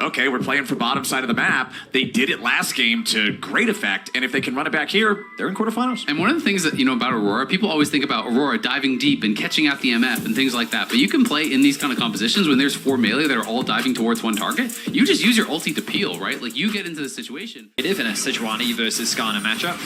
okay, we're playing for bottom side of the map. They did it last game to great effect, and if they can run it back here, they're in quarterfinals. And one of the things that, about Aurora, people always think about Aurora diving deep and catching out the MF and things like that, but you can play in these kind of compositions when there's 4 melee that are all diving towards one target. You just use your ulti to peel, right? Like, you get into the situation. It is in a Sejuani versus Skarner matchup.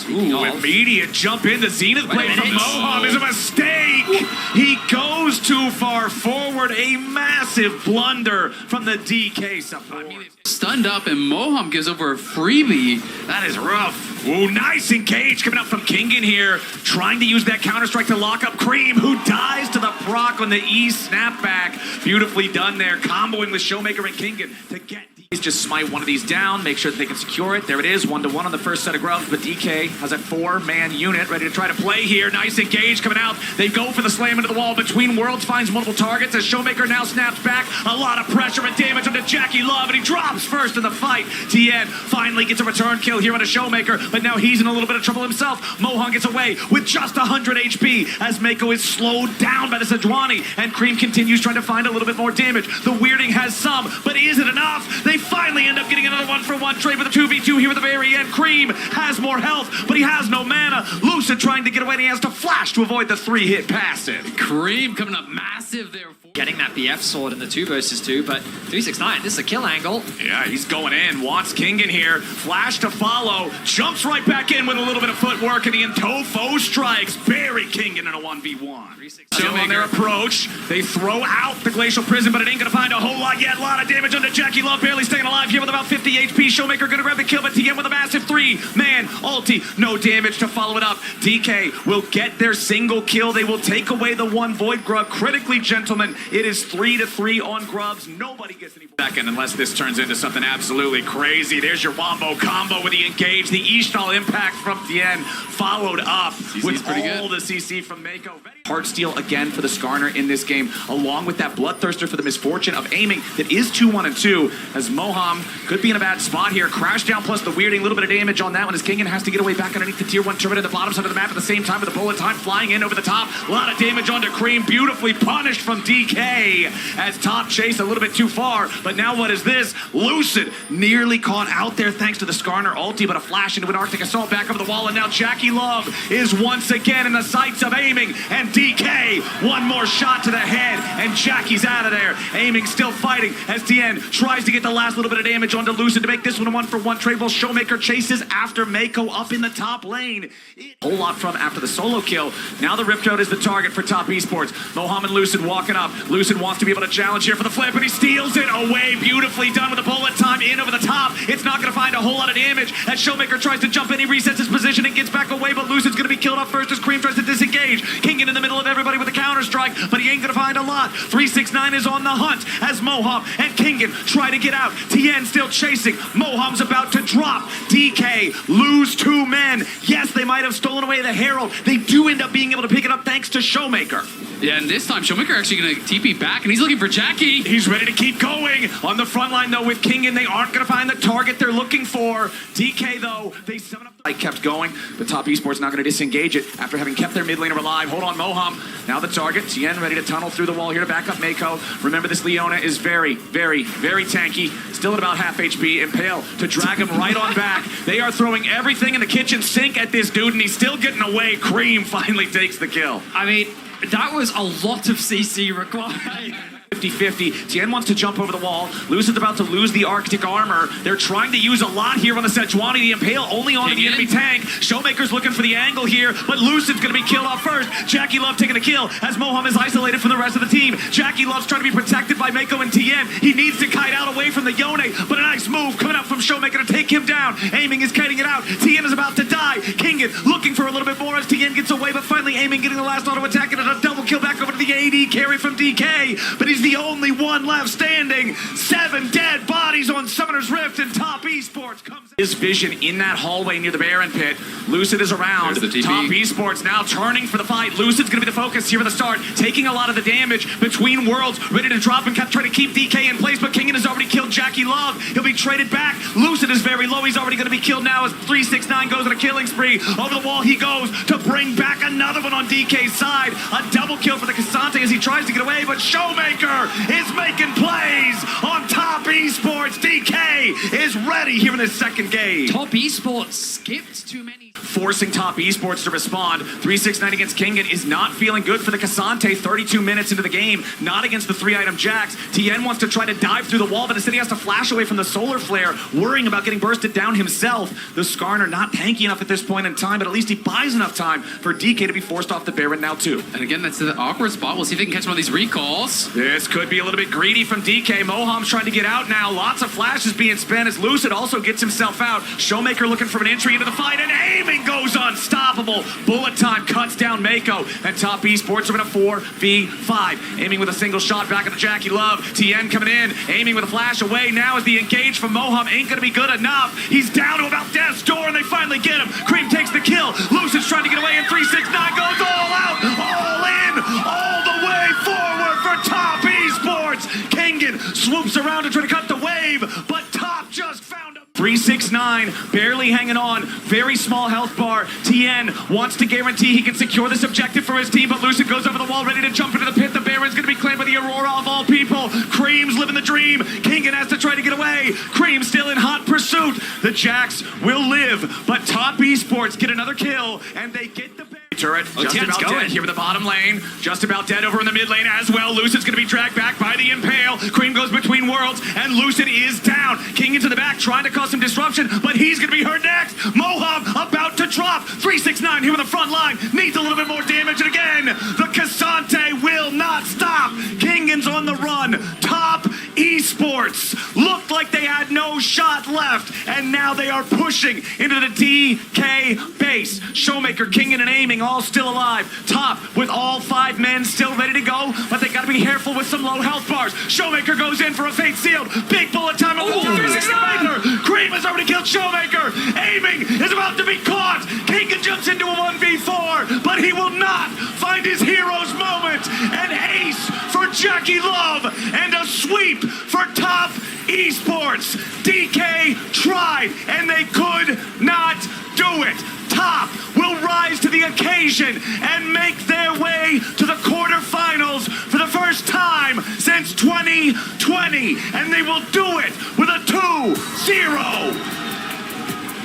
Ooh, immediate jump into Zenith play from Moham is a mistake. He goes too far forward. A massive blunder from the DK support. Stunned up, and Moham gives over a freebie. That is rough. Ooh, nice engage coming up from Kingen here. Trying to use that counter-strike to lock up Cream, who dies to the proc on the E snapback. Beautifully done there, comboing with Showmaker and Kingen to get... Just smite one of these down, make sure that they can secure it. There it is, 1-1 on the first set of grubs, but DK has a 4-man unit ready to try to play here. Nice engage coming out. They go for the slam into the wall. Between Worlds finds multiple targets as Showmaker now snaps back. A lot of pressure and damage onto Jackie Love, and he drops first in the fight. TN finally gets a return kill here on a Showmaker, but now he's in a little bit of trouble himself. Moham gets away with just 100 HP as Mako is slowed down by the Sejuani, and Cream continues trying to find a little bit more damage. The weirding has some, but is it enough? They finally end up getting another 1-for-1 trade with a 2v2 here at the very end. Cream has more health, but he has no mana. Lucid trying to get away, and he has to flash to avoid the 3-hit passive. Cream coming up massive there. Getting that BF sword in the 2 versus 2, but 369, this is a kill angle. Yeah, he's going in, wants Kingen here. Flash to follow, jumps right back in with a little bit of footwork, and the Intofo strikes. Bury Kingen in a 1v1. Still on their approach, they throw out the Glacial Prison, but it ain't gonna find a whole lot yet. A lot of damage onto Jackie Love, barely staying alive here with about 50 HP. Showmaker gonna grab the kill, but TM with a massive 3-man ulti. No damage to follow it up. DK will get their single kill. They will take away the 1 Void Grub. Critically, gentlemen, it is 3-3 on Grubs. Nobody gets any second unless this turns into something absolutely crazy. There's your Wombo combo with the engage. The Ishtal impact from Tien followed up with all the CC from Mako. Heartsteel again for the Skarner in this game, along with that Bloodthirster for the misfortune of aiming that is 2-1-2, as Moham could be in a bad spot here. Crash down plus the weirding, a little bit of damage on that one as Kingen has to get away back underneath the tier 1 turret at the bottom side of the map at the same time with the bullet time flying in over the top. A lot of damage onto Cream, beautifully punished from DK as top chase a little bit too far, but now what is this? Lucid nearly caught out there thanks to the Skarner ulti, but a flash into an Arctic Assault back over the wall, and now Jackie Love is once again in the sights of aiming, and DK, one more shot to the head, and Jackie's out of there. Aiming still fighting as Tien tries to get the last little bit of damage onto Lucid to make this one a 1-for-1 trade. While Showmaker chases after Mako up in the top lane. A whole lot from after the solo kill. Now the Riptode is the target for top esports. Moham and Lucid walking up. Lucid wants to be able to challenge here for the flip, and he steals it away. Beautifully done with a bullet time in over the top. It's not going to find a whole lot of damage as Showmaker tries to jump in. He resets his position and gets back away, but Lucid's going to be killed off first as Cream tries to disengage. Kingen in the middle of everybody with a counter-strike, but he ain't going to find a lot. 369 is on the hunt as Moham and Kingen try to get out. Tien still chasing. Moham's about to drop. DK lose 2 men. Yes, they might have stolen away the Herald. They do end up being able to pick it up thanks to Showmaker. Yeah, and this time Showmaker actually going to TP back, and he's looking for Jackie. He's ready to keep going. On the front line, though, with Kingen, they aren't going to find the target they're looking for. DK, though, they summon up the fight, kept going, but top esports not going to disengage it after having kept their mid laner alive. Hold on, Moham. Now the target. Tien ready to tunnel through the wall here to back up Mako. Remember, this Leona is very, very, very tanky. Still at about half HP. Impale to drag him right on back. They are throwing everything in the kitchen sink at this dude, and he's still getting away. Cream finally takes the kill. I mean, that was a lot of CC required. 50-50. Tien wants to jump over the wall. Lucid's about to lose the Arctic armor. They're trying to use a lot here on the Sejuani. The Impale only onto the enemy tank. Showmaker's looking for the angle here, but Lucid's going to be killed off first. Jackie Love taking a kill as Moham is isolated from the rest of the team. Jackie Love's trying to be protected by Mako and Tien. He needs to kite out away from the Yone, but a nice move coming out from Showmaker to take him down. Aiming is kiting it out. Tien is about to die. Kingen looking for a little bit more as Tien gets away, but finally Aiming getting the last auto attack and a double kill back over to the AD carry from DK, but he's the only one left standing. 7 dead bodies on Summoner's Rift, and top esports comes His vision in that hallway near the Baron pit. Lucid is around. There's the TP. Top Esports now turning for the fight. Lucid's going to be the focus here at the start, taking a lot of the damage between worlds, ready to drop and try to keep DK in place, but Kingen has already killed Jackie Love. He'll be traded back. Lucid is very low. He's already going to be killed now as 369 goes on a killing spree. Over the wall he goes to bring back another one on DK's side. A double kill for the Cassante as he tries to get away, but Showmaker is making plays on Top Esports. DK is ready here in his second game. Top Esports skipped too many. Forcing Top Esports to respond. 369 against Kingen is not feeling good for the Cassante. 32 minutes into the game, not against the 3-item Jax. TN wants to try to dive through the wall, but instead he has to flash away from the solar flare, worrying about getting bursted down himself. The Skarner not tanky enough at this point in time, but at least he buys enough time for DK to be forced off the Baron now too. And again, that's the awkward spot. We'll see if they can catch one of these recalls. This could be a little bit greedy from DK. Moham's trying to get out now. Lots of flashes being spent as Lucid also gets himself out. Showmaker looking for an entry into the fight, and aiming goes unstoppable. Bullet time cuts down Mako, and Top Esports are in a 4v5. Aiming with a single shot back at the Jackie Love. TN coming in, aiming with a flash away. Now as the engage from Moham ain't gonna be good enough. He's down to about death's door, and they finally get him. Cream takes the kill. Lucid's trying to get away, and 369 goes all out, all in, all the way forward for Top Esports. Kingen swoops around to try to cut the wave, but Top just found him. 369 barely hanging on, very small health bar. TN wants to guarantee he can secure this objective for his team, but Lucid goes over the wall ready to jump into the pit. The Baron's going to be claimed by the Aurora of all people. Cream's living the dream. Kingen has to try to get away. Cream still in hot pursuit. The Jax will live, but Top Esports get another kill, and they get the turret. Just about dead here in the bottom lane. Just about dead over in the mid lane as well. Lucid's going to be dragged back by the Impale. Cream goes between worlds, and Lucid is down. King into the back, trying to cause some disruption, but he's going to be hurt next. Moham about to drop. 369 here in the front line. Needs a little bit more damage, and again, the Cassante will not stop. Kingen's on the run. Top Esports looked like they had no shot left, and now they are pushing into the DK base. Showmaker, Kingen, and aiming all still alive. Top with all 5 men still ready to go, but they gotta be careful with some low health bars. Showmaker goes in for a fate sealed. Big bullet time of the 369. Cream has already killed Showmaker. Aiming is about to be caught. Kingen jumps into a 1v4, but he will not find his hero's moment. An ace for Jackie Love and a sweep for Top Esports. DK tried, and they could not do it. Top will rise to the occasion and make their way to the quarterfinals for the first time since 2020, and they will do it with a 2-0.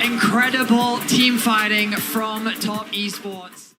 Incredible team fighting from Top Esports.